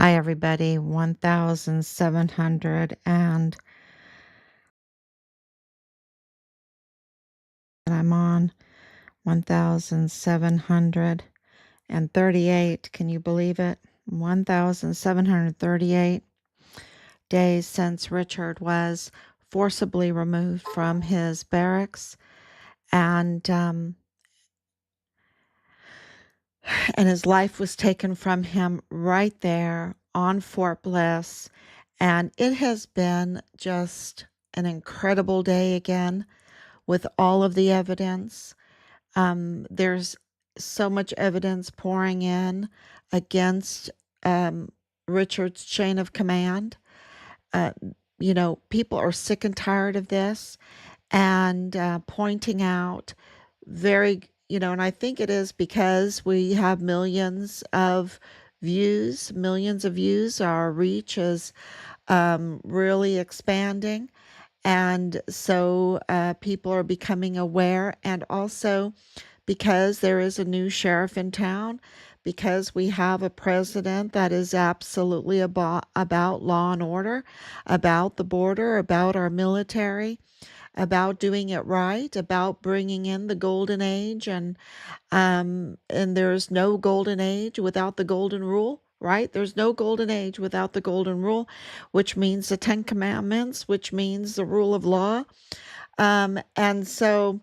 Hi, everybody. 1,700 and I'm on 1,738. Can you believe it? 1,738 days since Richard was forcibly removed from his barracks and his life was taken from him right there on Fort Bliss. And it has been just an incredible day again with all of the evidence. There's so much evidence pouring in against Richard's chain of command. Uh, People are sick and tired of this and pointing out very, and I think it is because we have millions of views. Our reach is really expanding. And so people are becoming aware, and also because there is a new sheriff in town, because we have a president that is absolutely about law and order, about the border, about our military, about doing it right, about bringing in the golden age, and there's no golden age without the golden rule, right? There's no golden age without the golden rule, which means the Ten Commandments, which means the rule of law. And so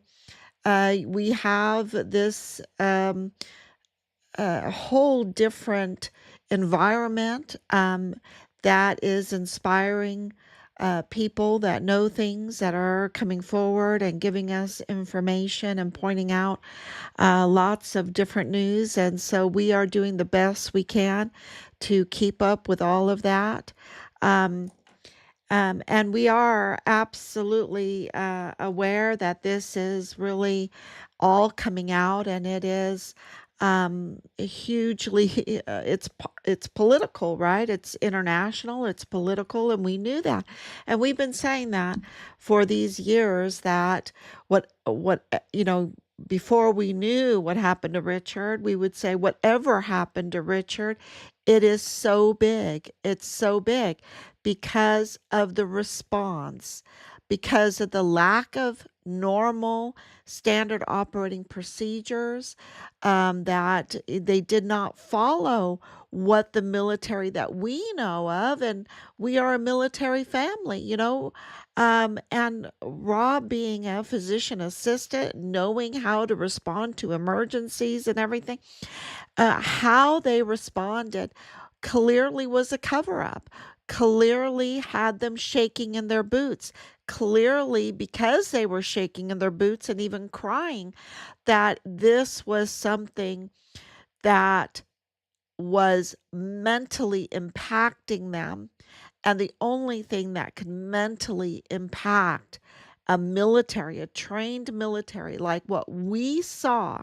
we have this whole different environment that is inspiring people that know things, that are coming forward and giving us information and pointing out lots of different news. And so we are doing the best we can to keep up with all of that. Um, and we are absolutely aware that this is really all coming out, and it is hugely it's political, right? It's international, it's political, and we knew that, and we've been saying that for these years, that before we knew what happened to Richard, we would say whatever happened to Richard, it is so big. It's so big because of the response, because of the lack of normal standard operating procedures, that they did not follow what the military that we know of, and we are a military family, and Rob being a physician assistant, knowing how to respond to emergencies and everything, how they responded clearly was a cover up, clearly had them shaking in their boots, clearly, because they were shaking in their boots and even crying, that this was something that was mentally impacting them. And the only thing that could mentally impact a trained military, like what we saw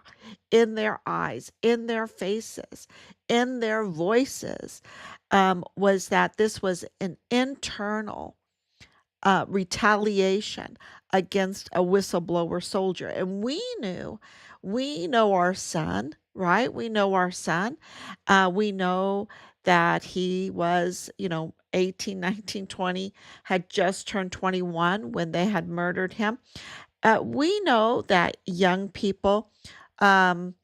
in their eyes, in their faces, in their voices, was that this was an internal retaliation against a whistleblower soldier. And we know our son, right? We know our son. We know that he was, 18, 19, 20, had just turned 21 when they had murdered him. We know that young people um,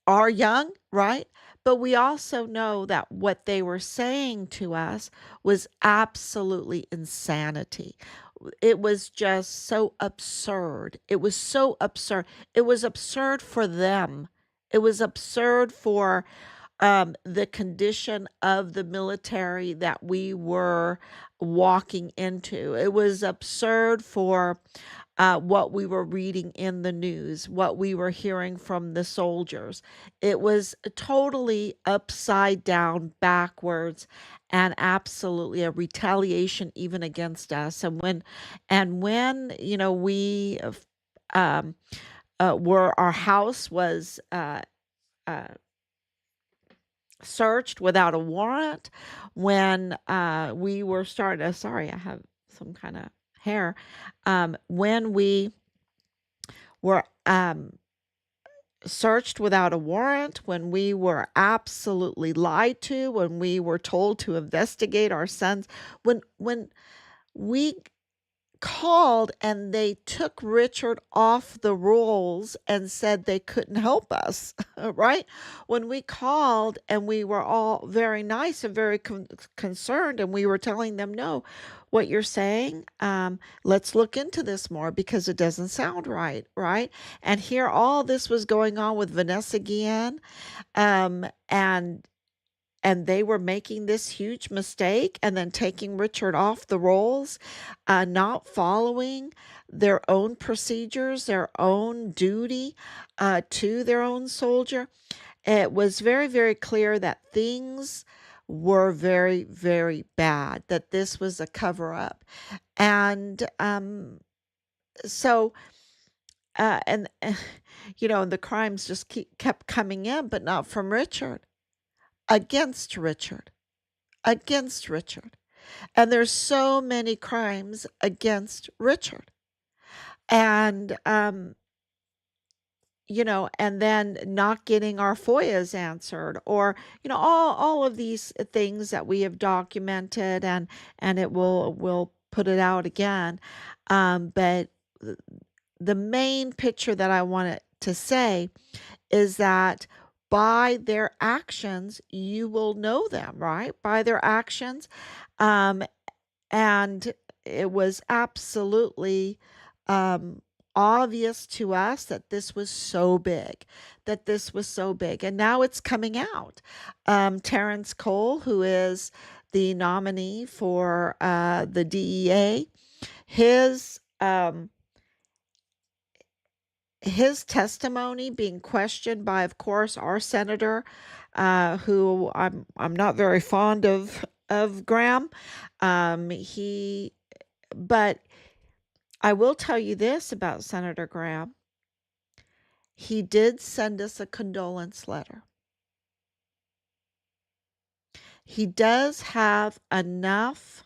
are young, right? But we also know that what they were saying to us was absolutely insanity. It was just so absurd. It was so absurd. It was absurd for them. It was absurd for the condition of the military that we were walking into. It was absurd for what we were reading in the news, what we were hearing from the soldiers. It was totally upside down, backwards, and absolutely a retaliation even against us. And when we were our house was uh, searched without a warrant, when we were started. Sorry, I have some kind of hair. When we were searched without a warrant, when we were absolutely lied to, when we were told to investigate our sons, when we called and they took Richard off the rolls and said they couldn't help us, right? When we called and we were all very nice and very concerned, and we were telling them, no, what you're saying, let's look into this more because it doesn't sound right, right? And here all this was going on with Vanessa Guillen, um, and and they were making this huge mistake and then taking Richard off the rolls, not following their own procedures, their own duty to their own soldier. It was very, very clear that things were very, very bad, that this was a cover up. And so, and, the crimes just kept coming in, but not from Richard, against Richard. Against Richard. And there's so many crimes against Richard. And and then not getting our FOIAs answered, or all of these things that we have documented, and it will put it out again. But the main picture that I wanted to say is that by their actions, you will know them, right? By their actions. Um, and it was absolutely obvious to us that this was so big, that this was so big. And now it's coming out. Terrence Cole, who is the nominee for the DEA, his his testimony being questioned by, of course, our senator, who I'm not very fond of Graham. He, but I will tell you this about Senator Graham. He did send us a condolence letter. He does have enough,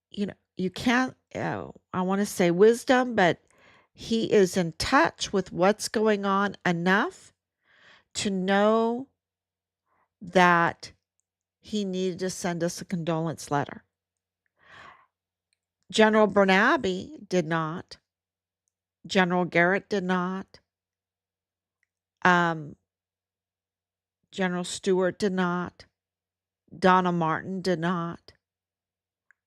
you can't, I want to say wisdom, but he is in touch with what's going on enough to know that he needed to send us a condolence letter. General Bernabe did not. General Garrett did not. General Stewart did not. Donna Martin did not.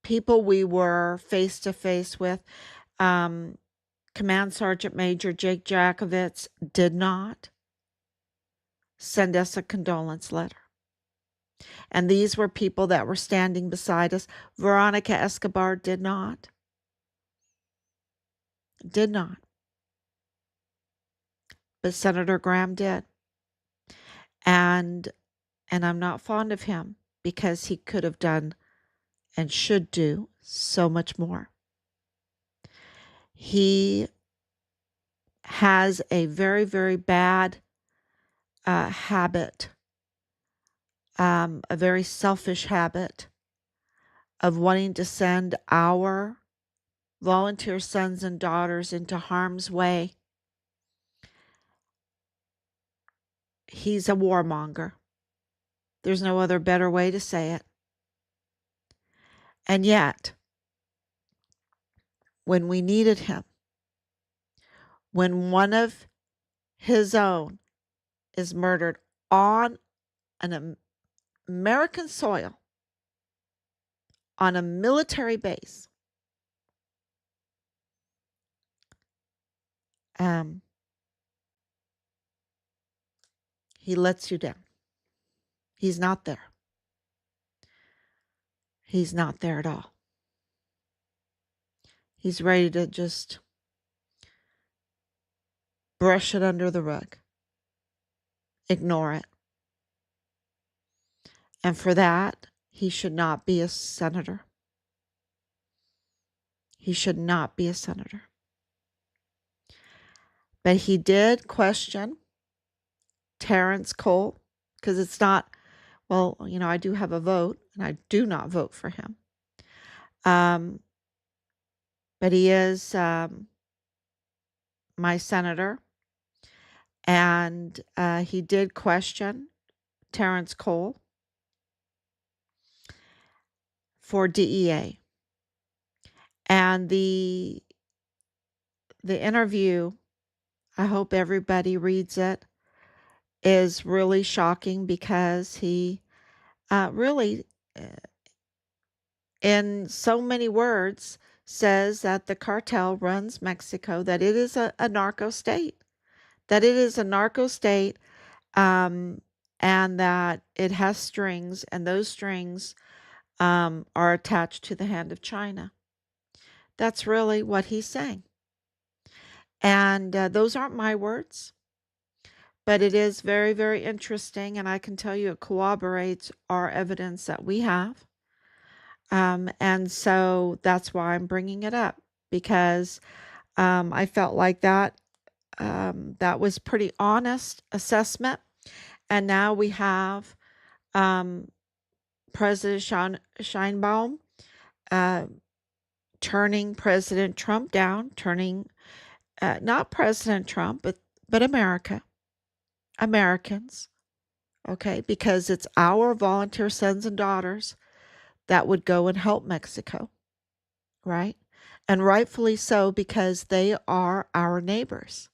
People we were face to face with, Command Sergeant Major Jake Jakovitz did not send us a condolence letter. And these were people that were standing beside us. Veronica Escobar did not. Did not. But Senator Graham did. And I'm not fond of him because he could have done and should do so much more. He has a very, very bad habit, a very selfish habit of wanting to send our volunteer sons and daughters into harm's way. He's a warmonger. There's no other better way to say it. And yet, when we needed him, when one of his own is murdered on an American soil, on a military base, he lets you down. He's not there. He's not there at all. He's ready to just brush it under the rug, ignore it. And for that, he should not be a senator. He should not be a senator. But he did question Terrence Cole, because it's not, well, I do have a vote, and I do not vote for him. But he is my senator, and he did question Terrence Cole for DEA. And the interview, I hope everybody reads it, is really shocking because he really, uh, in so many words, says that the cartel runs Mexico, that it is a narco state, that it is a narco state, um, and that it has strings, and those strings are attached to the hand of China. That's really what he's saying. And those aren't my words, but it is very, very interesting. And I can tell you it corroborates our evidence that we have. And so that's why I'm bringing it up, because I felt like that was pretty honest assessment. And now we have um, President Scheinbaum uh, turning President Trump down, turning not President Trump, but Americans, okay, because it's our volunteer sons and daughters that would go and help Mexico, right? And rightfully so, because they are our neighbors.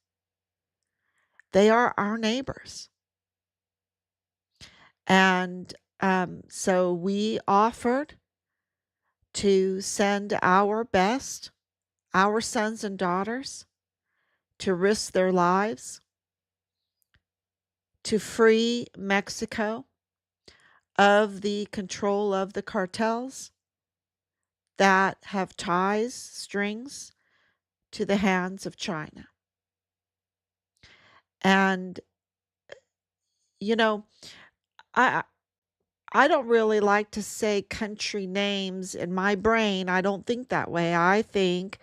They are our neighbors. And so we offered to send our best, our sons and daughters, to risk their lives to free Mexico of the control of the cartels that have ties, strings to the hands of China. And, you know, I I don't really like to say country names in my brain. I don't think that way. I think,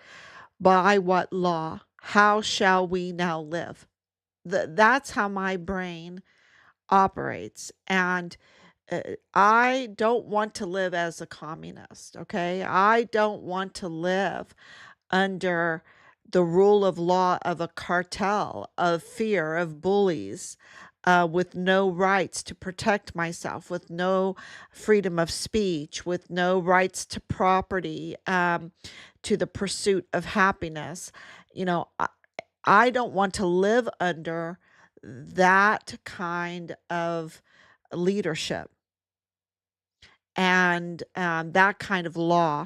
by what law? How shall we now live? That's how my brain operates. And I don't want to live as a communist, okay? I don't want to live under the rule of law of a cartel, of fear, of bullies, with no rights to protect myself, with no freedom of speech, with no rights to property, to the pursuit of happiness. You know, I don't want to live under that kind of leadership and that kind of law.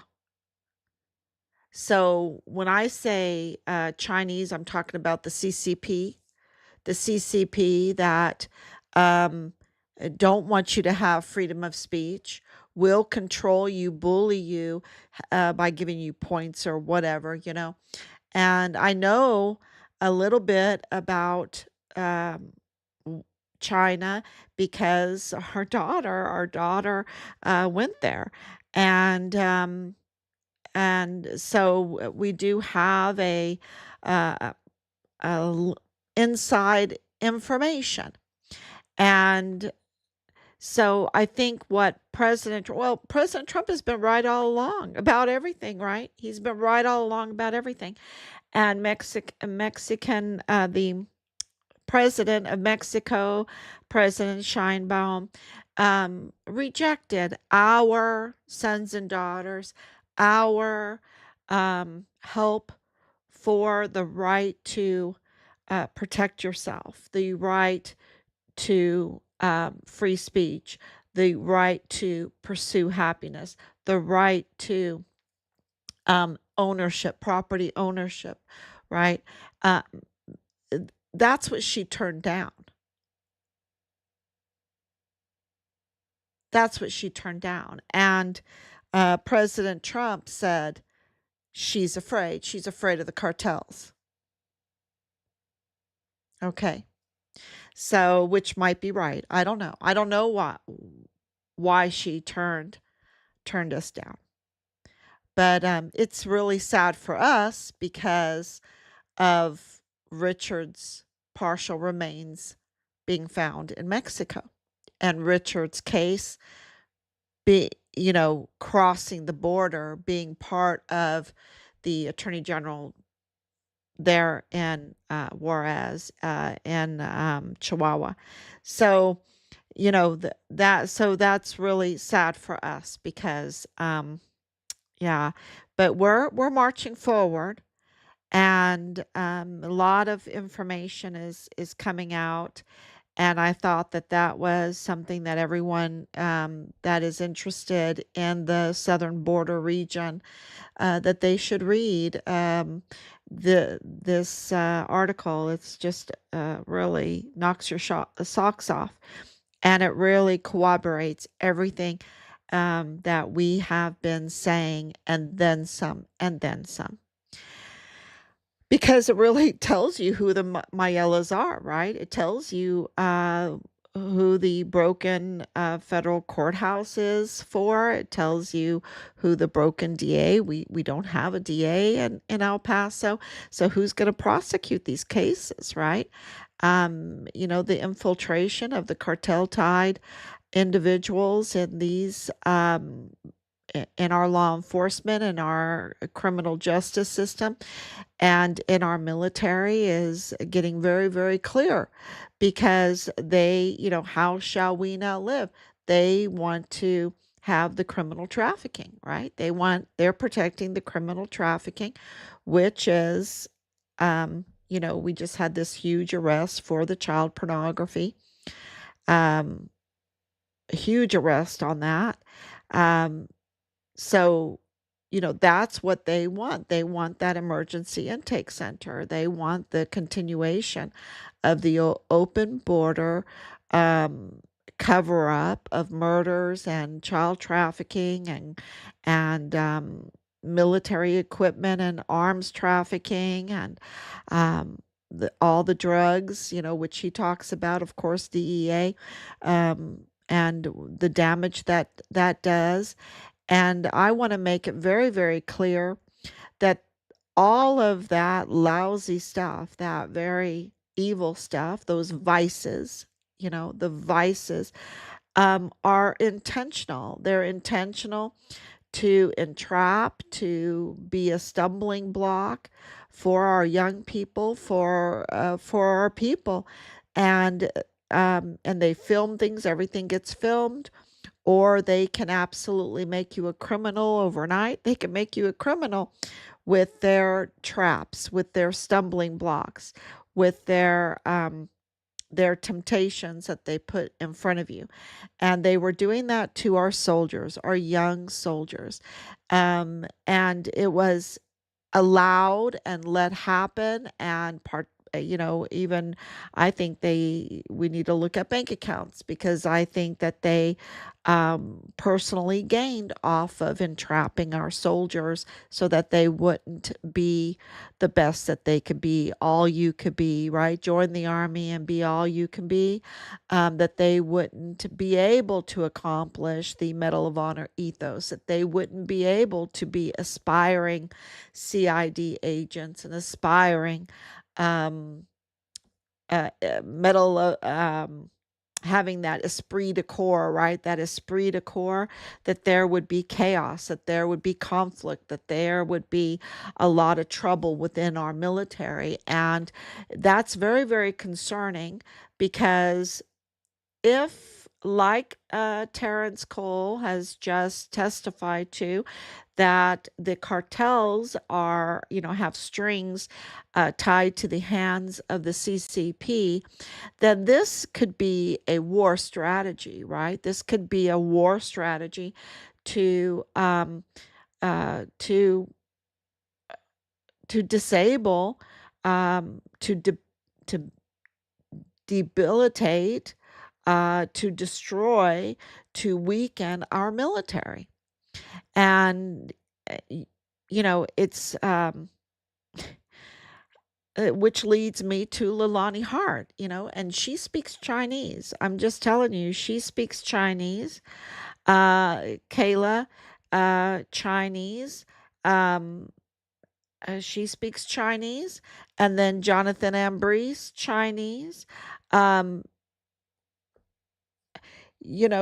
So when I say Chinese, I'm talking about the CCP that um, don't want you to have freedom of speech, will control you, bully you by giving you points or whatever, you know. And I know a little bit about um, China because our daughter went there, and so we do have uh, inside information. And so I think President Trump has been right all along about everything, right? He's been right all along about everything. And the president of Mexico, President Scheinbaum, rejected our sons and daughters, our help for the right to protect yourself, the right to free speech, the right to pursue happiness, the right to ownership, property ownership, right? Uh, that's what she turned down. That's what she turned down. And President Trump said she's afraid. She's afraid of the cartels. Okay. So, which might be right. I don't know. I don't know why she turned us down. But it's really sad for us because of Richard's partial remains being found in Mexico, and Richard's case be crossing the border, being part of the attorney general there in Juarez, in Chihuahua. So, so that's really sad for us because, yeah, but we're marching forward, and a lot of information is coming out, and I thought that that was something that everyone that is interested in the southern border region, that they should read. This article, it's just really knocks your socks off, and it really corroborates everything that we have been saying, and then some, and then some. Because it really tells you who the Mayellas are, right? It tells you who the broken federal courthouse is for. It tells you who the broken DA. We don't have a DA in El Paso, so who's going to prosecute these cases, right? The infiltration of the cartel tied individuals in these in our law enforcement and our criminal justice system and in our military is getting very, very clear because how shall we now live? They want to have the criminal trafficking, right? They're protecting the criminal trafficking, which is, we just had this huge arrest for the child pornography, um, a huge arrest on that. Um, so, that's what they want. They want that emergency intake center. They want the continuation of the open border um, cover up of murders and child trafficking and military equipment and arms trafficking and all the drugs, which he talks about, of course, DEA, and the damage that does. And I want to make it very, very clear that all of that lousy stuff, that very evil stuff, those vices, the vices, are intentional. They're intentional to entrap, to be a stumbling block for our young people, for our people, and and they film things. Everything gets filmed, or they can absolutely make you a criminal overnight. They can make you a criminal with their traps, with their stumbling blocks, with their temptations that they put in front of you. And they were doing that to our soldiers, our young soldiers. And it was allowed and let happen, and even I think we need to look at bank accounts, because I think that they personally gained off of entrapping our soldiers so that they wouldn't be the best that they could be, all you could be, right? Join the army and be all you can be, that they wouldn't be able to accomplish the Medal of Honor ethos, that they wouldn't be able to be aspiring CID agents and aspiring um, medal having that esprit de corps, right? That esprit de corps, that there would be chaos, that there would be conflict, that there would be a lot of trouble within our military. And that's very, very concerning, because if, like Terrence Cole has just testified to, that the cartels have strings tied to the hands of the CCP, then this could be a war strategy, right? This could be a war strategy to uh, to to disable, to debilitate, to destroy, to weaken our military. And it's which leads me to Leilani Hart, and she speaks Chinese. I'm just telling you, she speaks Chinese. Kayla, Chinese. Um, she speaks Chinese, and then Jonathan Ambrise, Chinese. Um,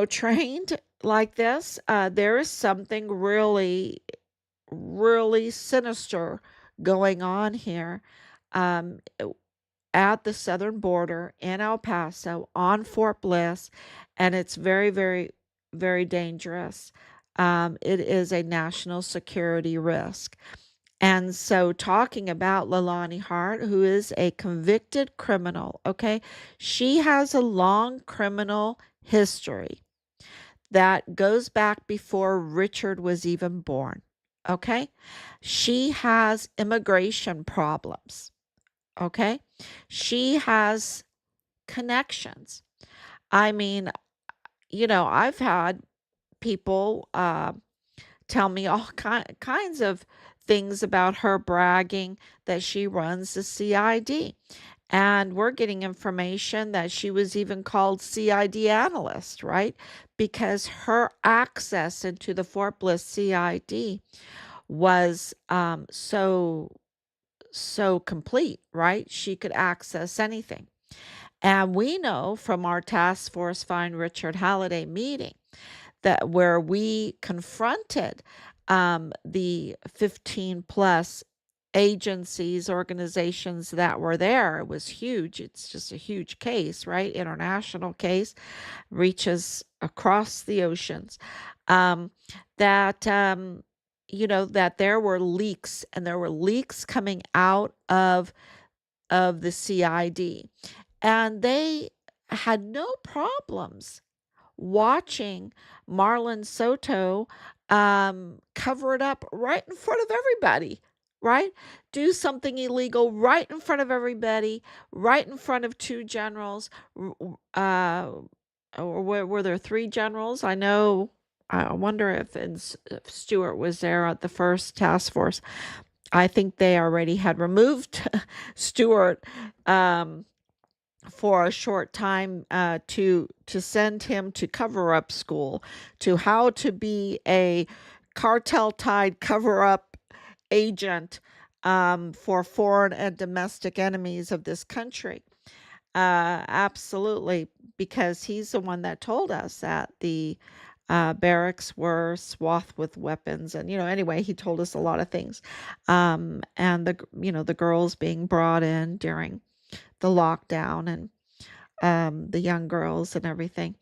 trained like this, there is something really, really sinister going on here. um, at the southern border in El Paso on Fort Bliss, and it's very, very, very dangerous. It is a national security risk. And so, talking about Leilani Hart, who is a convicted criminal, okay, she has a long criminal history that goes back before Richard was even born, okay? She has immigration problems, okay? She has connections. I mean, I've had people tell me all kinds of things about her bragging that she runs the CID. And we're getting information that she was even called CID analyst, right? Because her access into the Fort Bliss CID was so complete, right? She could access anything. And we know from our task force Find Richard Halliday meeting that where we confronted the 15 plus agencies, organizations that were there. It was huge. It's just a huge case, right? International case, reaches across the oceans. Um, that that there were leaks, and there were leaks coming out of the CID, and they had no problems watching Marlon Soto cover it up right in front of everybody, right? Do something illegal right in front of everybody, right in front of two generals. Uh, or were there three generals? I know. I wonder if Stewart was there at the first task force. I think they already had removed Stewart. For a short time to send him to cover up school, to how to be a cartel tied cover up agent for foreign and domestic enemies of this country. Absolutely, because he's the one that told us that the barracks were swathed with weapons, and anyway, he told us a lot of things. And the girls being brought in during the lockdown, and the young girls and everything.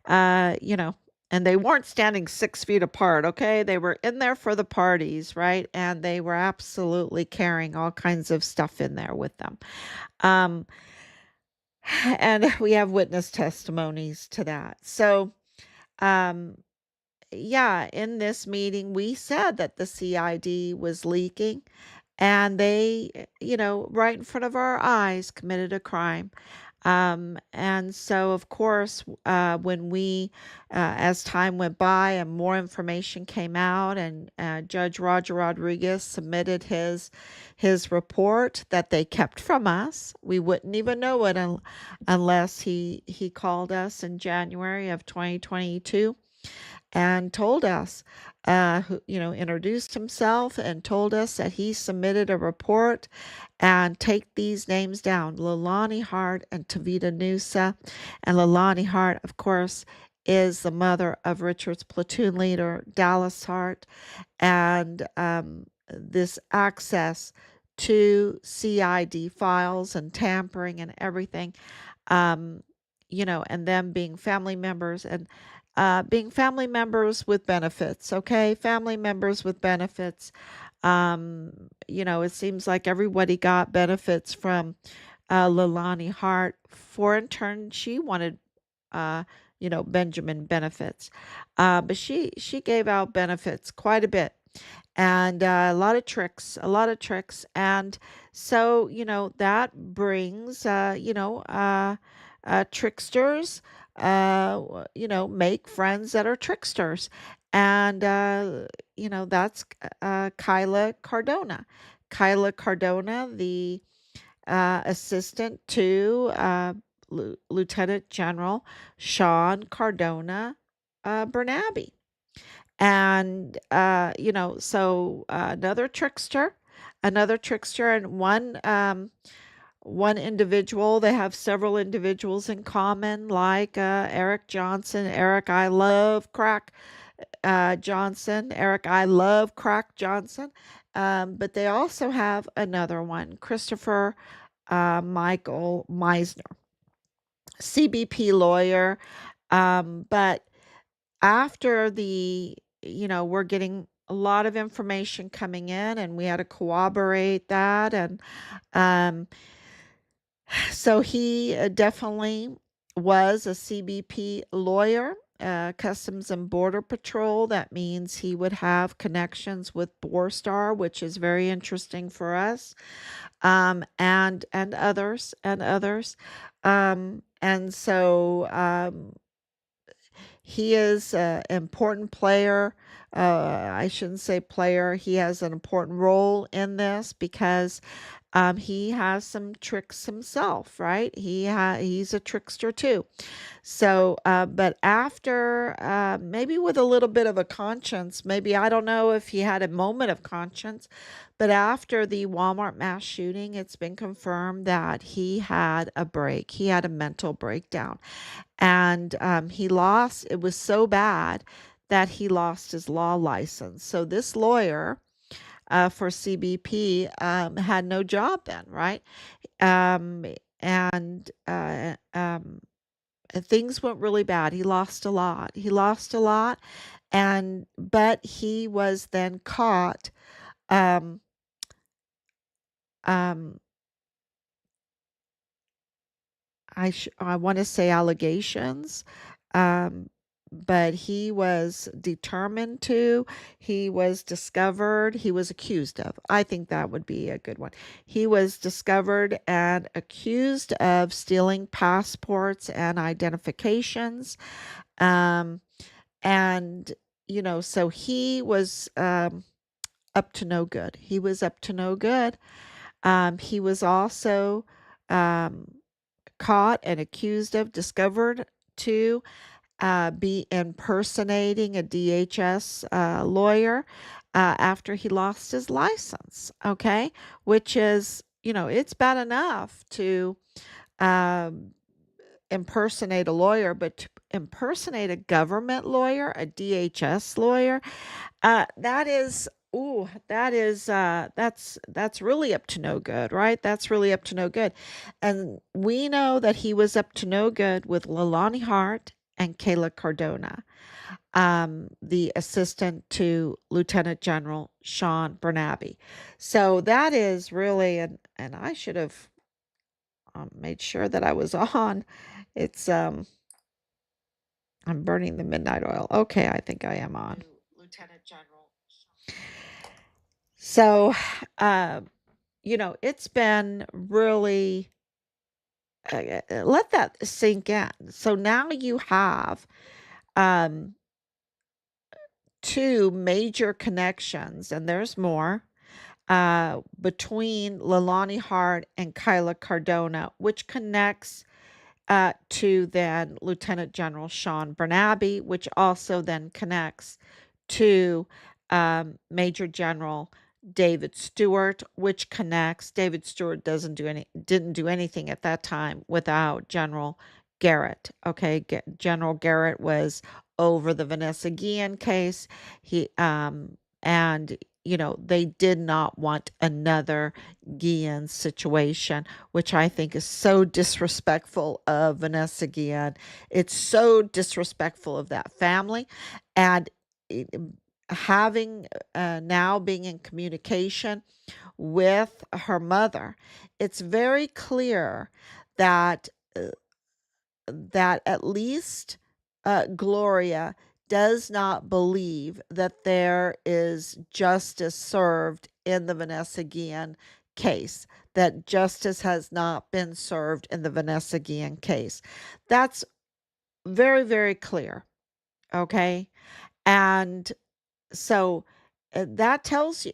Uh, you know, and they weren't standing 6 feet apart, okay? They were in there for the parties, right? And they were absolutely carrying all kinds of stuff in there with them. Um, and we have witness testimonies to that. So, um, yeah, in this meeting, we said that the CID was leaking, and they, right in front of our eyes, committed a crime. And so, of course, when as time went by and more information came out, and Judge Roger Rodriguez submitted his report that they kept from us, we wouldn't even know it unless he called us in January of 2022 and told us, introduced himself and told us that he submitted a report, and take these names down: Leilani Hart and Tavita Nusa. And Leilani Hart, of course, is the mother of Richard's platoon leader, Dallas Hart. And this access to CID files and tampering and everything, and them being family members, and being family members with benefits, okay? Family members with benefits. It seems like everybody got benefits from Leilani Hart, for in turn, she wanted, Benjamin benefits. But she gave out benefits quite a bit, and a lot of tricks. And so, that brings, tricksters, make friends that are tricksters. And, that's Kyla Cardona. Kyla Cardona, the assistant to Lieutenant General Sean Cardona Bernabe. And, so another trickster, and one individual. They have several individuals in common, like Eric Johnson, Eric I Love Crack Johnson, Eric I Love Crack Johnson, But they also have another one, Christopher Michael Meissner, CBP lawyer. But after we're getting a lot of information coming in, and we had to corroborate that. And um, so he definitely was a CBP lawyer, Customs and Border Patrol. That means he would have connections with Borstar, which is very interesting for us, and others. And so he is an important player. I shouldn't say player. He has an important role in this because he has some tricks himself, right? He's a trickster too. So, but after maybe with a little bit of a conscience, maybe I don't know if he had a moment of conscience, but after the Walmart mass shooting, it's been confirmed that he had a break. He had a mental breakdown, and it was so bad that he lost his law license. So this lawyer for CBP had no job then, right? Um, and things went really bad. He lost a lot. He lost a lot, and but he was then caught. Um, um, I want to say allegations, um, but he was determined to. He was discovered. He was accused of. I think that would be a good one. He was discovered and accused of stealing passports and identifications. Um, and so he was up to no good. He was up to no good. He was also um, caught and accused of, discovered to be impersonating a DHS lawyer after he lost his license. Okay, which is, it's bad enough to um, impersonate a lawyer, but to impersonate a government lawyer, a DHS lawyer, that is, ooh, that's really up to no good, right? That's really up to no good. And we know that he was up to no good with Leilani Hart and Kyla Cardona, the assistant to Lieutenant General Sean Bernabe. So that is really, and I should have made sure that I was on. It's I'm burning the midnight oil. Okay, I think I am on. Lieutenant General. So, uh, it's been really, let that sink in. So now you have um, two major connections, and there's more, between Leilani Hart and Kyla Cardona, which connects to then Lieutenant General Sean Bernabe, which also then connects to Major General David Stewart, which connects. David Stewart didn't do anything at that time without General Garrett. Okay, General Garrett was over the Vanessa Guillen case. He and they did not want another Guillen situation, which I think is so disrespectful of Vanessa Guillen. It's so disrespectful of that family, and it, having now being in communication with her mother, it's very clear that that at least Gloria does not believe that there is justice served in the Vanessa Guillen case, that justice has not been served in the Vanessa Guillen case. That's very, very clear. Okay. And so that tells you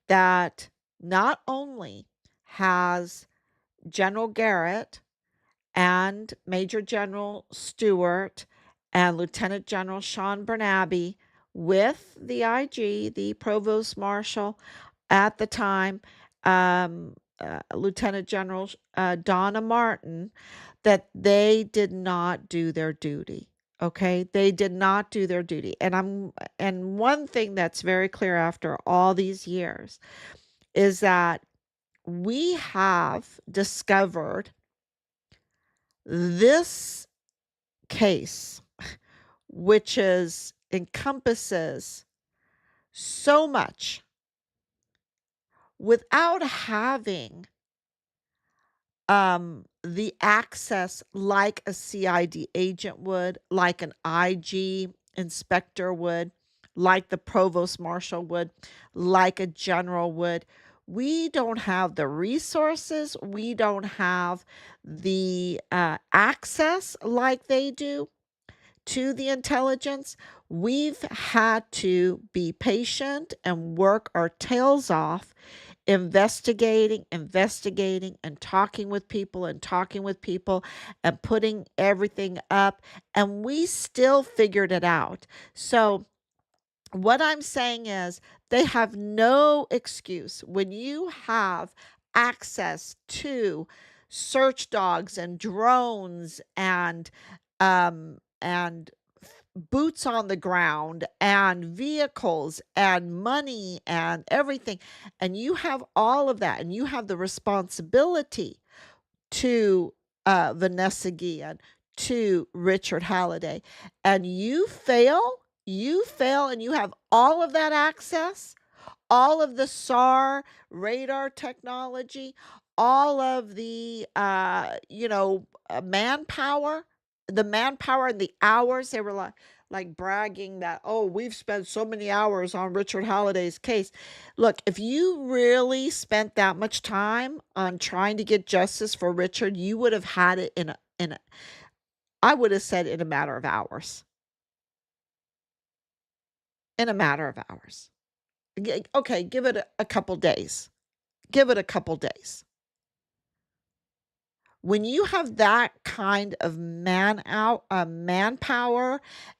that not only has General Garrett and Major General Stewart and Lieutenant General Sean Bernabe with the IG, the Provost Marshal at the time, Lieutenant General Donna Martin, that they did not do their duty. Okay? They did not do their duty. And one thing that's very clear after all these years is that we have discovered this case, which encompasses so much without having the access like a CID agent would, like an IG inspector would, like the provost marshal would, like a general would. We don't have the resources, we don't have the access like they do to the intelligence. We've had to be patient and work our tails off investigating, and talking with people and putting everything up, and we still figured it out. So, what I'm saying is they have no excuse when you have access to search dogs and drones and boots on the ground and vehicles and money and everything, and you have all of that and you have the responsibility to Vanessa Guillen, to Richard Halliday, and you fail and you have all of that access, all of the SAR radar technology, all of the manpower, and the hours. They were like bragging that, oh, we've spent so many hours on Richard Halliday's case. Look, if you really spent that much time on trying to get justice for Richard, you would have had it I would have said in a matter of hours. In a matter of hours. Okay, give it a couple days. Give it a couple days. When you have that kind of manpower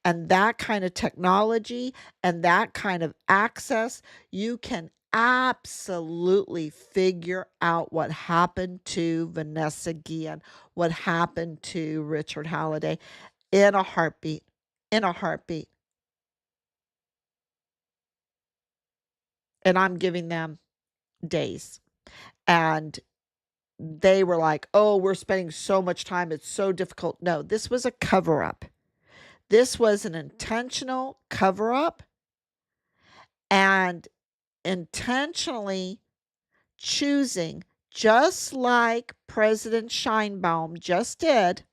and that kind of technology and that kind of access, you can absolutely figure out what happened to Vanessa Guillen, what happened to Richard Halliday in a heartbeat. In a heartbeat. And I'm giving them days. And they were like, oh, we're spending so much time. It's so difficult. No, this was a cover up. This was an intentional cover up and intentionally choosing, just like President Scheinbaum just did,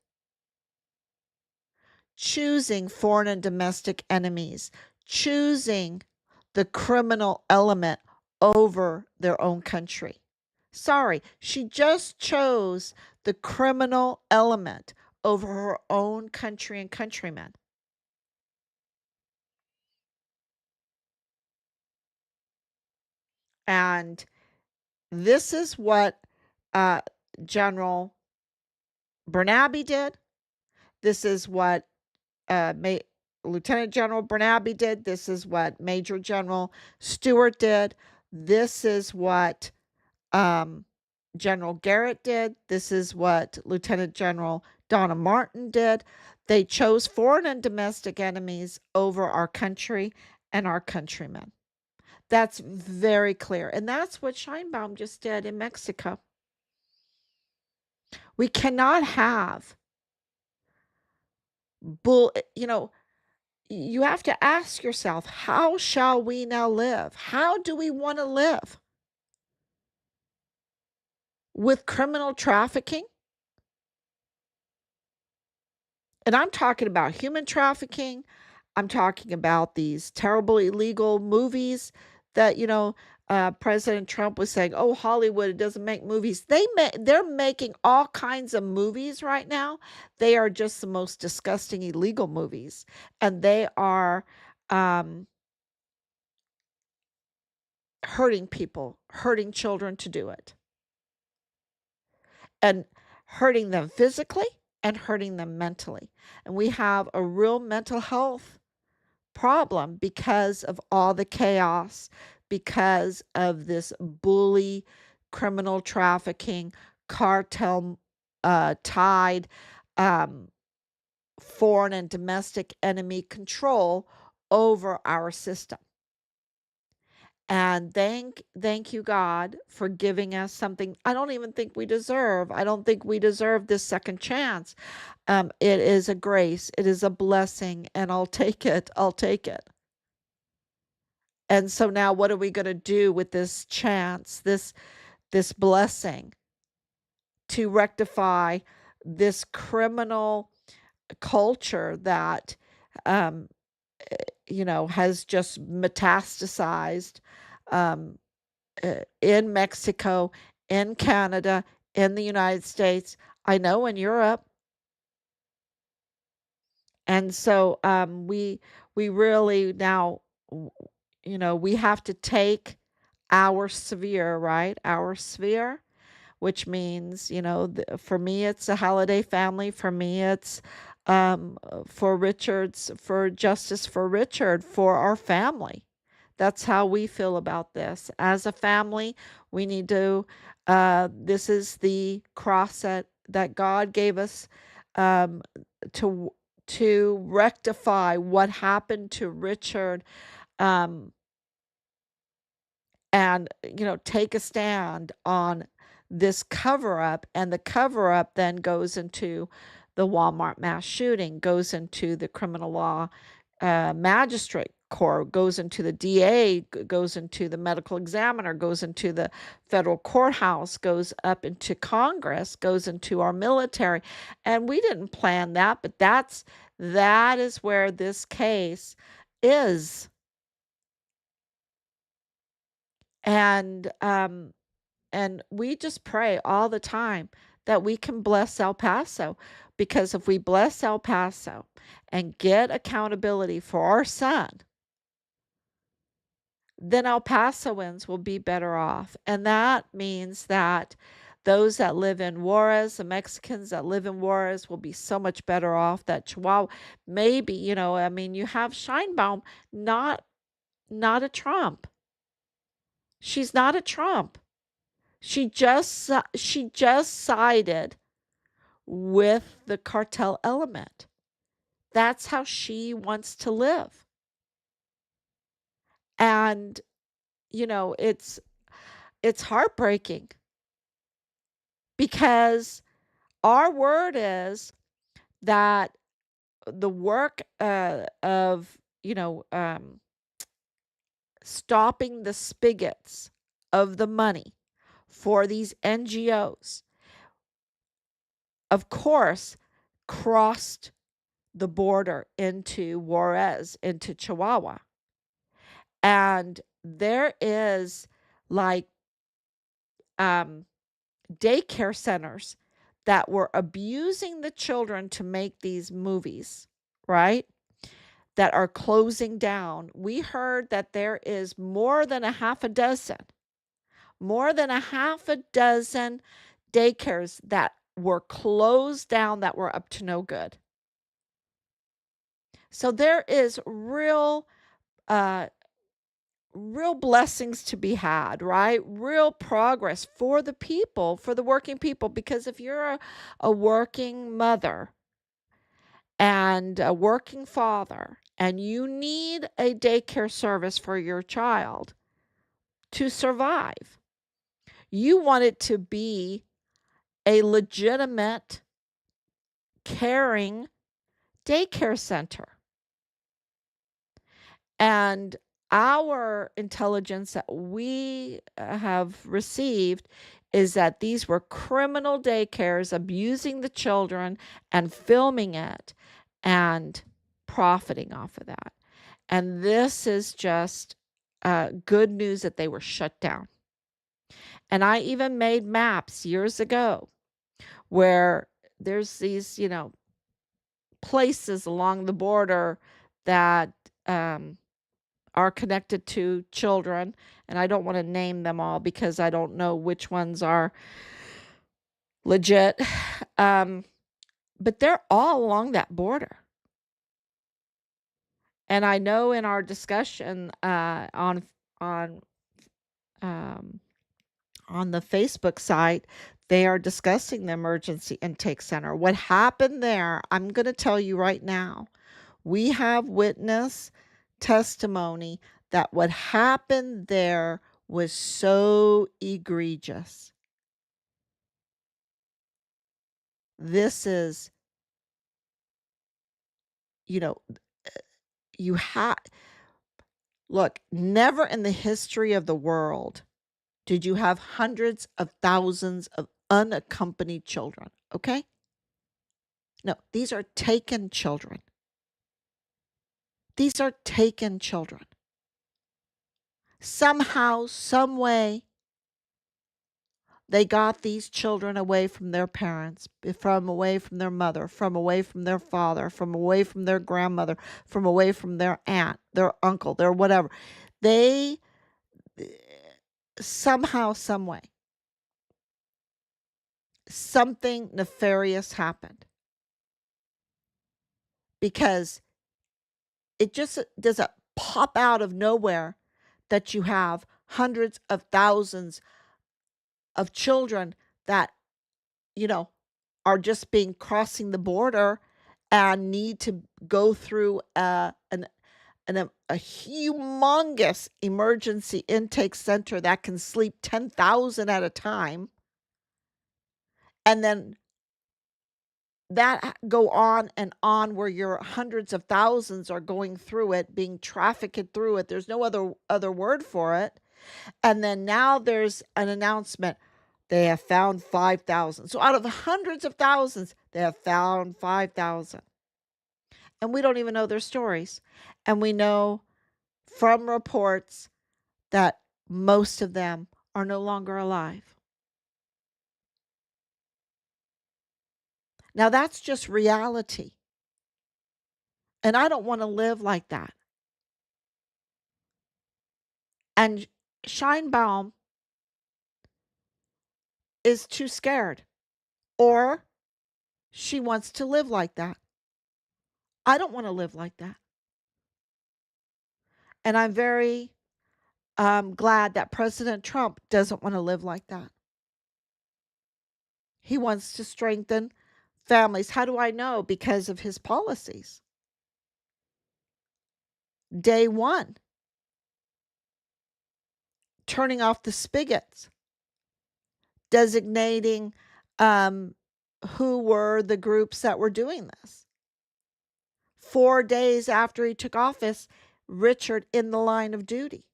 choosing foreign and domestic enemies, choosing the criminal element over their own country. Sorry, she just chose the criminal element over her own country and countrymen. And this is what uh, General Bernabe did. This is what Lieutenant General Bernabe did. This is what Major General Stewart did. This is what General Garrett did. This is what Lieutenant General Donna Martin did. They chose foreign and domestic enemies over our country and our countrymen. That's very clear. And that's what Scheinbaum just did in Mexico. We cannot have you have to ask yourself, how shall we now live? How do we want to live? With criminal trafficking? And I'm talking about human trafficking. I'm talking about these terrible illegal movies that, President Trump was saying, oh, Hollywood, it doesn't make movies. They're making all kinds of movies right now. They are just the most disgusting illegal movies. And they are hurting people, hurting children to do it. And hurting them physically and hurting them mentally. And we have a real mental health problem because of all the chaos, because of this bully, criminal trafficking, cartel tied foreign and domestic enemy control over our system. And thank you, God, for giving us something I don't even think we deserve. I don't think we deserve this second chance. It is a grace, it is a blessing, and I'll take it. I'll take it. And so now what are we going to do with this chance, this blessing to rectify this criminal culture that um, has just metastasized um, in Mexico, in Canada, in the United States, I know in Europe. And so we really now, we have to take our sphere, right? Our sphere, which means, for me, it's a Halliday family. For me, it's for justice for Richard, for our family. That's how we feel about this. As a family, we need to, this is the cross that God gave us um, to, to rectify what happened to Richard. Um, and take a stand on this cover up, and the cover up then goes into the Walmart mass shooting, goes into the criminal law magistrate court, goes into the DA, goes into the medical examiner, goes into the federal courthouse, goes up into Congress, goes into our military. And we didn't plan that, but that is where this case is. And we just pray all the time that we can bless El Paso, because if we bless El Paso and get accountability for our son, then El Pasoans will be better off. And that means that those that live in Juarez, the Mexicans that live in Juarez, will be so much better off. That Chihuahua, maybe, you have Scheinbaum, not a Trump. She's not a Trump. She just sided with the cartel element. That's how she wants to live. And it's heartbreaking, because our word is that the work of stopping the spigots of the money for these NGOs, of course, crossed the border into Juarez, into Chihuahua. And there is like daycare centers that were abusing the children to make these movies, right? That are closing down. We heard that there is more than a half a dozen daycares that were closed down, that were up to no good. So there is real blessings to be had, right? Real progress for the people, for the working people. Because if you're a working mother and a working father, and you need a daycare service for your child to survive, you want it to be a legitimate, caring daycare center. And our intelligence that we have received is that these were criminal daycares abusing the children and filming it and profiting off of that. And this is just good news that they were shut down. And I even made maps years ago where there's these, places along the border that are connected to children. And I don't want to name them all because I don't know which ones are legit. But they're all along that border. And I know in our discussion on um, on the Facebook site They are discussing the emergency intake center. What happened there, I'm going to tell you right now. We have witness testimony that what happened there was so egregious. This is, you know, you have, look, never in the history of the world did you have hundreds of thousands of unaccompanied children, okay? No, these are taken children. These are taken children. Somehow, some way, they got these children away from their parents, from away from their mother, from away from their father, from away from their grandmother, from away from their aunt, their uncle, their whatever. They somehow, some way, something nefarious happened because it just doesn't pop out of nowhere that you have hundreds of thousands of children that, you know, are just being crossing the border and need to go through a humongous emergency intake center that can sleep 10,000 at a time. And then that go on and on where your hundreds of thousands are going through it, being trafficked through it. There's no other word for it. And then now there's an announcement. They have found 5,000. So out of hundreds of thousands, they have found 5,000. And we don't even know their stories. And we know from reports that most of them are no longer alive. Now that's just reality. And I don't want to live like that. And Scheinbaum is too scared, or she wants to live like that. I don't want to live like that. And I'm very glad that President Trump doesn't want to live like that. He wants to strengthen families. How do I know? Because of his policies. Day one, turning off the spigots, designating who were the groups that were doing this. 4 days after he took office, Richard in the line of duty.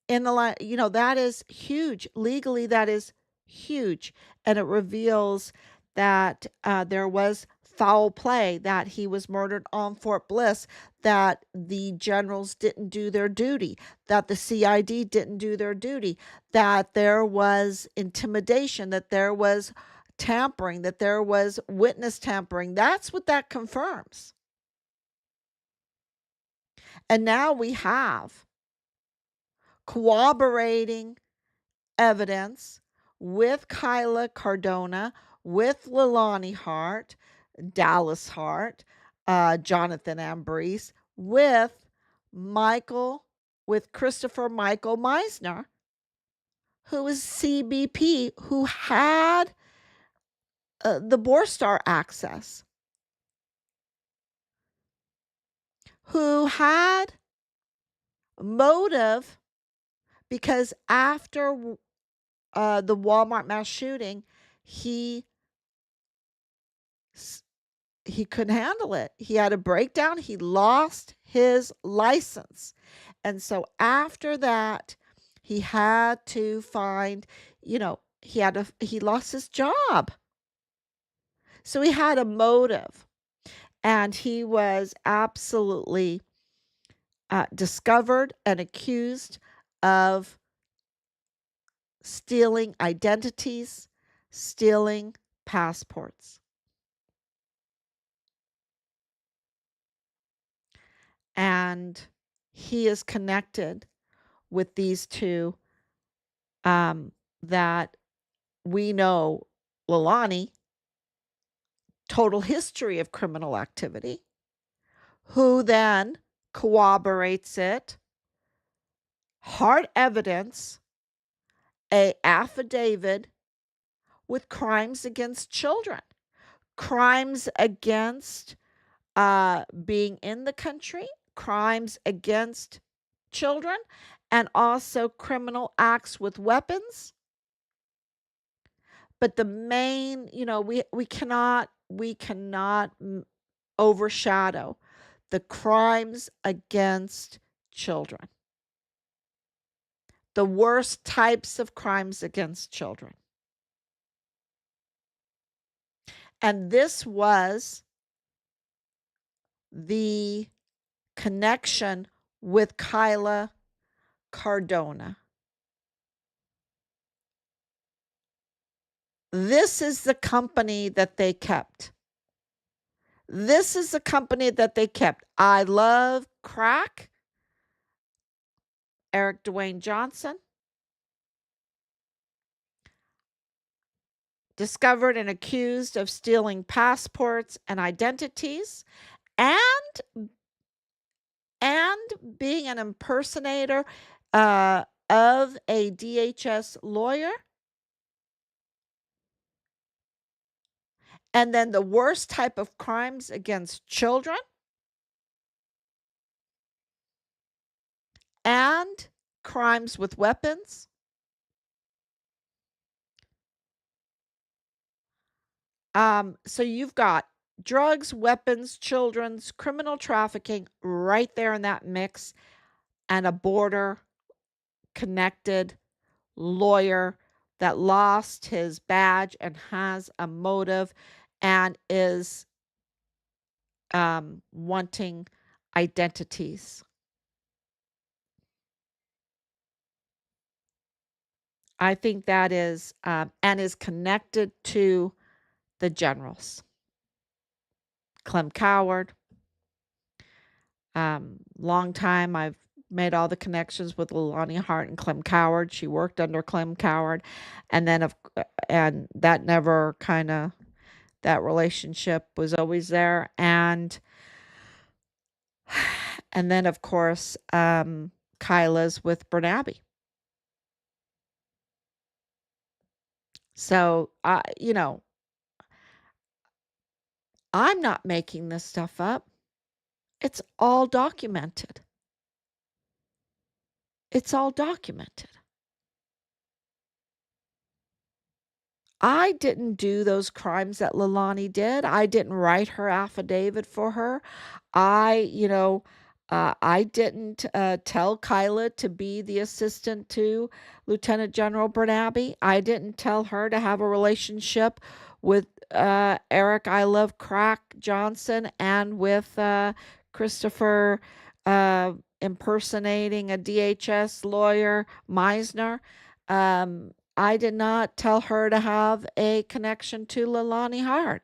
In the line, that is huge. Legally, that is huge. And it reveals that there was foul play, that he was murdered on Fort Bliss, that the generals didn't do their duty, that the CID didn't do their duty, that there was intimidation, that there was tampering, that there was witness tampering. That's what that confirms. And now we have corroborating evidence with Kyla Cardona, with Leilani Hart, Dallas Hart, Jonathan Ambrose, with Christopher Michael Meissner, who is CBP, who had the Borstar access, who had motive, because after the Walmart mass shooting, he couldn't handle it. He had a breakdown. He lost his license. And so after that, he had to find, he lost his job. So he had a motive, and he was absolutely discovered and accused of stealing identities, stealing passports. And he is connected with these two that we know. Leilani, total history of criminal activity, who then corroborates it, hard evidence, a affidavit with crimes against children, crimes against being in the country, crimes against children, and also criminal acts with weapons. But the main, we cannot overshadow the crimes against children, the worst types of crimes against children. And this was the connection with Kyla Cardona. This is the company that they kept. This is the company that they kept. I love crack. Eric Dwayne Johnson. Discovered and accused of stealing passports and identities and being an impersonator of a DHS lawyer. And then the worst type of crimes against children and crimes with weapons. So you've got drugs, weapons, children's, criminal trafficking right there in that mix, and a border connected lawyer that lost his badge and has a motive and is wanting identities. I think that is, and is connected to the generals. Clem Coward. Long time I've made all the connections with Leilani Hart and Clem Coward. She worked under Clem Coward, and then and that never kind of, that relationship was always there, and then of course Kyla's with Bernabe. So I'm not making this stuff up. It's all documented. It's all documented. I didn't do those crimes that Leilani did. I didn't write her affidavit for her. I didn't tell Kyla to be the assistant to Lieutenant General Bernabe. I didn't tell her to have a relationship with Eric I Love Crack Johnson and with Christopher impersonating a DHS lawyer, Meissner. I did not tell her to have a connection to Leilani Hart,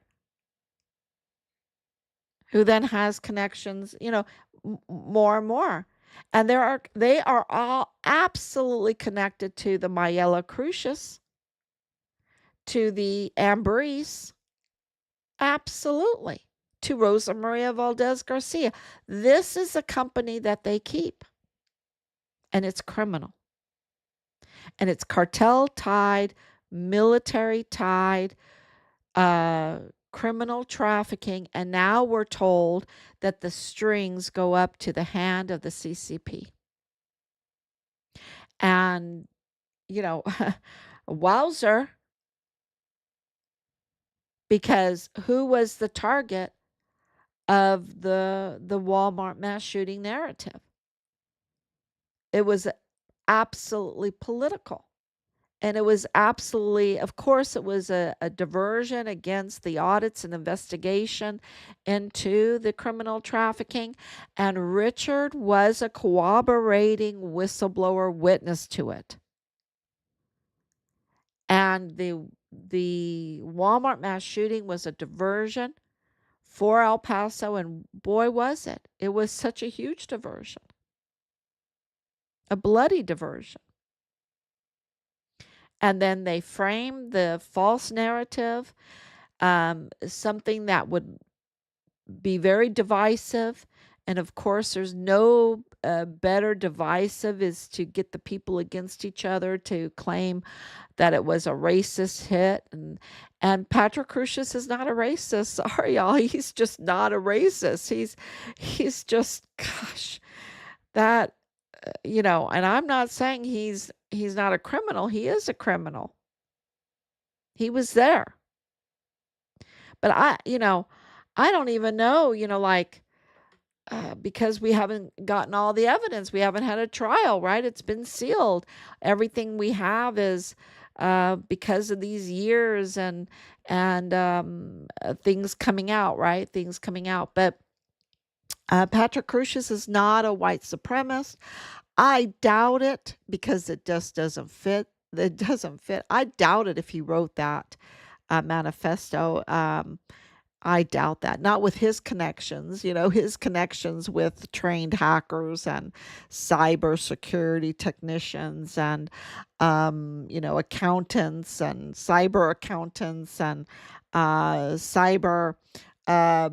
who then has connections, more and more. And they are all absolutely connected to the Mayela Crucius, to the Ambris, absolutely, to Rosa Maria Valdez Garcia. This is a company that they keep, and it's criminal. And it's cartel tied, military tied, criminal trafficking, and now we're told that the strings go up to the hand of the CCP. And, wowzer, because who was the target of the Walmart mass shooting narrative? It was absolutely political. And it was absolutely, of course, it was a diversion against the audits and investigation into the criminal trafficking. And Richard was a corroborating whistleblower witness to it. And the Walmart mass shooting was a diversion for El Paso, and boy, was it. It was such a huge diversion, a bloody diversion. And then they framed the false narrative, something that would be very divisive And of course, there's no better divisive is to get the people against each other to claim that it was a racist hit. And Patrick Crusius is not a racist. Sorry, y'all. He's just not a racist. He's just, gosh, that and I'm not saying he's not a criminal. He is a criminal. He was there. But I don't even know, like because we haven't gotten all the evidence. We haven't had a trial, right? It's been sealed. Everything we have is because of these years and things coming out, right? Things coming out. But Patrick Crusius is not a white supremacist. I doubt it because it just doesn't fit. It doesn't fit. I doubt it if he wrote that manifesto. I doubt that. Not with his connections, his connections with trained hackers and cybersecurity technicians and, accountants and cyber accountants and cyber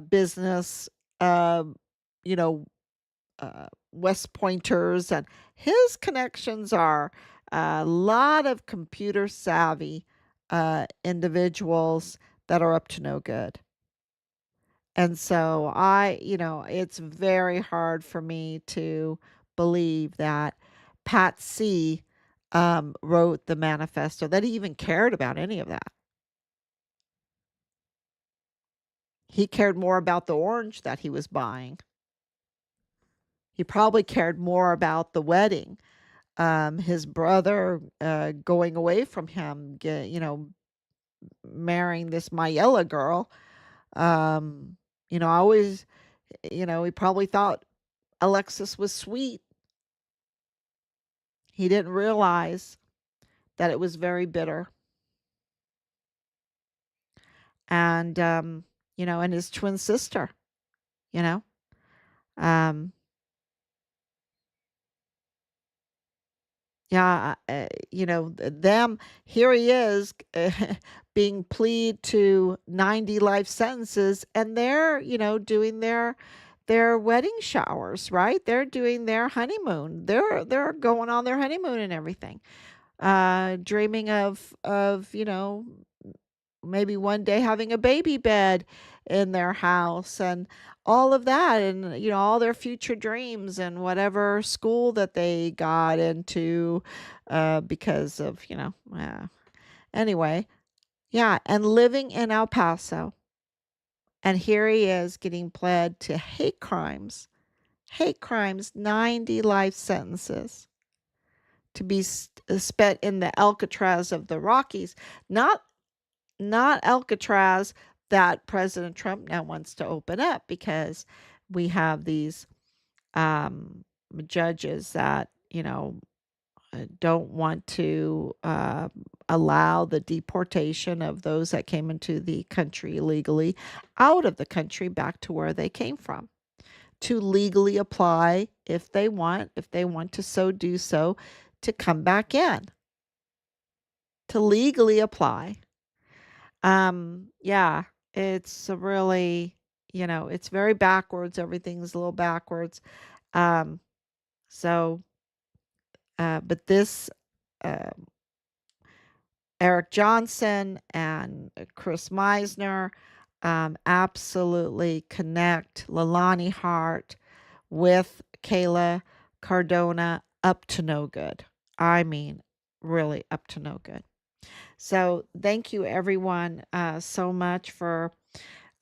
business, uh, you know, West Pointers. And his connections are a lot of computer savvy individuals that are up to no good. And so it's very hard for me to believe that Pat C. Wrote the manifesto, that he even cared about any of that. He cared more about the orange that he was buying. He probably cared more about the wedding. His brother going away from him, marrying this Mayella girl. I always, he probably thought Alexis was sweet. He didn't realize that it was very bitter. And, and his twin sister, you know, um, yeah, them, here he is being plead to 90 life sentences, and they're, doing their wedding showers, right? They're doing their honeymoon. They're going on their honeymoon and everything. Dreaming of, maybe one day having a baby bed in their house and all of that, and all their future dreams and whatever school that they got into because of anyway, yeah, and living in El Paso, and here he is getting pled to hate crimes, 90 life sentences to be spent in the Alcatraz of the Rockies, not Alcatraz that President Trump now wants to open up, because we have these judges that, don't want to allow the deportation of those that came into the country illegally out of the country back to where they came from, to legally apply if they want to so do so, to come back in, to legally apply. Yeah, it's a really, it's very backwards. Everything's a little backwards. Um, so, but this, uh, Eric Johnson and Chris Meissner, absolutely connect Leilani Hart with Kyla Cardona up to no good. I mean, really up to no good. So thank you everyone so much for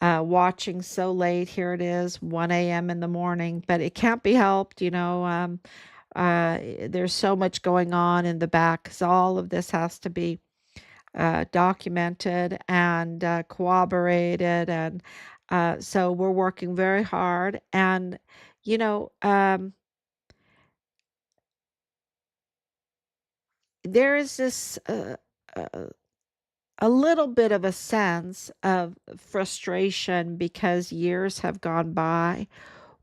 watching so late. Here it is, 1 a.m. in the morning, but it can't be helped. There's so much going on in the back, so all of this has to be documented and corroborated. And so we're working very hard. And, you know, um, there is this uh, a little bit of a sense of frustration because years have gone by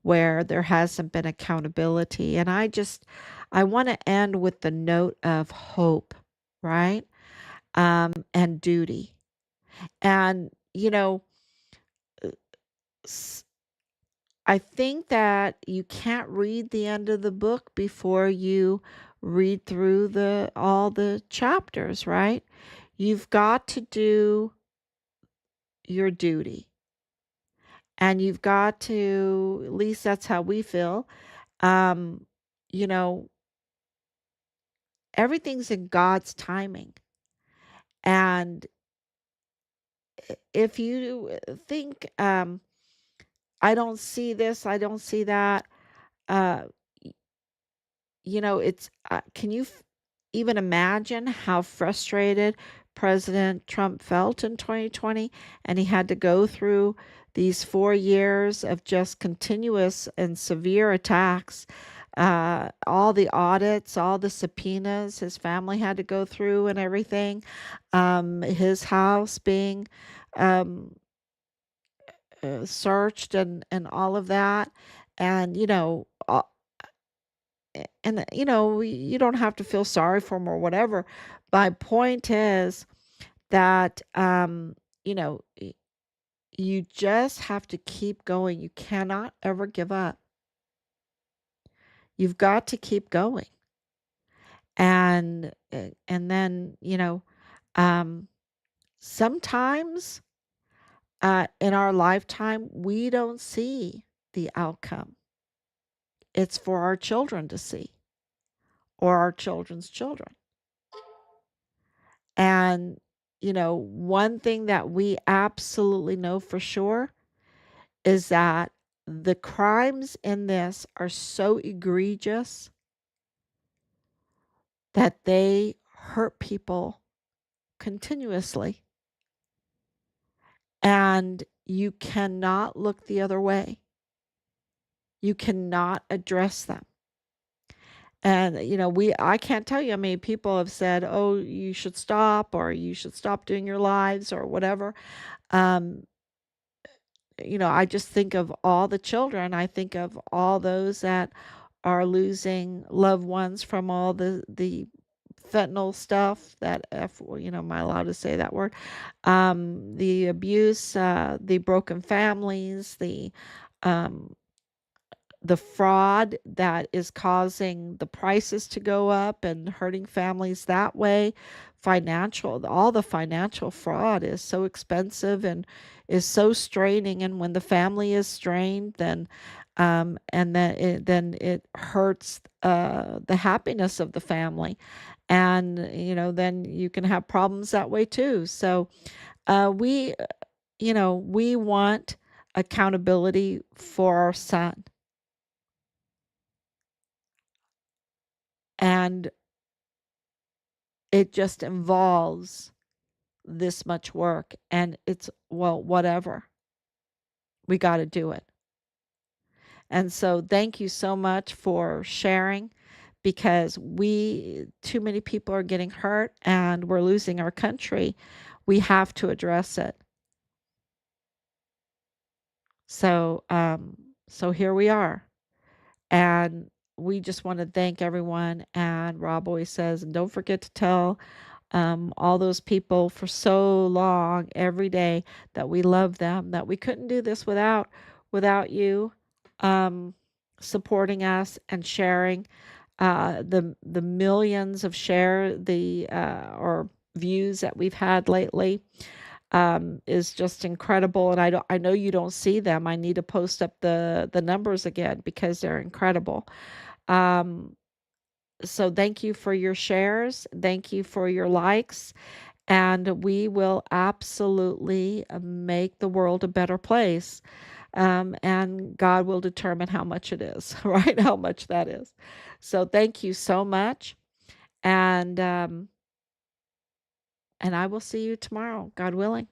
where there hasn't been accountability. And I want to end with the note of hope, right? And duty. And, s- I think that you can't read the end of the book before you read through the all the chapters, right? You've got to do your duty. And you've got to, at least that's how we feel. Um, you know, everything's in God's timing. And if you think, I don't see this, I don't see that, uh, it's can you even imagine how frustrated President Trump felt in 2020? And he had to go through these 4 years of just continuous and severe attacks, all the audits, all the subpoenas his family had to go through and everything, his house being um, searched and all of that. And, you don't have to feel sorry for him or whatever. My point is that, you know, you just have to keep going. You cannot ever give up. You've got to keep going. And then, um, sometimes in our lifetime, we don't see the outcome. It's for our children to see or our children's children. And, one thing that we absolutely know for sure is that the crimes in this are so egregious that they hurt people continuously. And you cannot look the other way. You cannot address them. And, I can't tell you, I mean, people have said, oh, you should stop, or you should stop doing your lives, or whatever. Um, I just think of all the children. I think of all those that are losing loved ones from all the fentanyl stuff, that am I allowed to say that word? The abuse, the broken families, um, the fraud that is causing the prices to go up and hurting families that way. All the financial fraud is so expensive and is so straining. And when the family is strained, then it hurts the happiness of the family. And, then you can have problems that way too. So we want accountability for our son. And it just involves this much work. And it's, well, whatever. We got to do it. And so thank you so much for sharing, because too many people are getting hurt and we're losing our country. We have to address it. So here we are. And we just want to thank everyone. And Rob always says, and don't forget to tell all those people for so long every day that we love them, that we couldn't do this without you um, supporting us and sharing. The millions of or views that we've had lately is just incredible. And I know you don't see them. I need to post up the numbers again because they're incredible. Um, so thank you for your shares. Thank you for your likes. And we will absolutely make the world a better place. And God will determine how much it is, right? How much that is. So thank you so much. And I will see you tomorrow, God willing.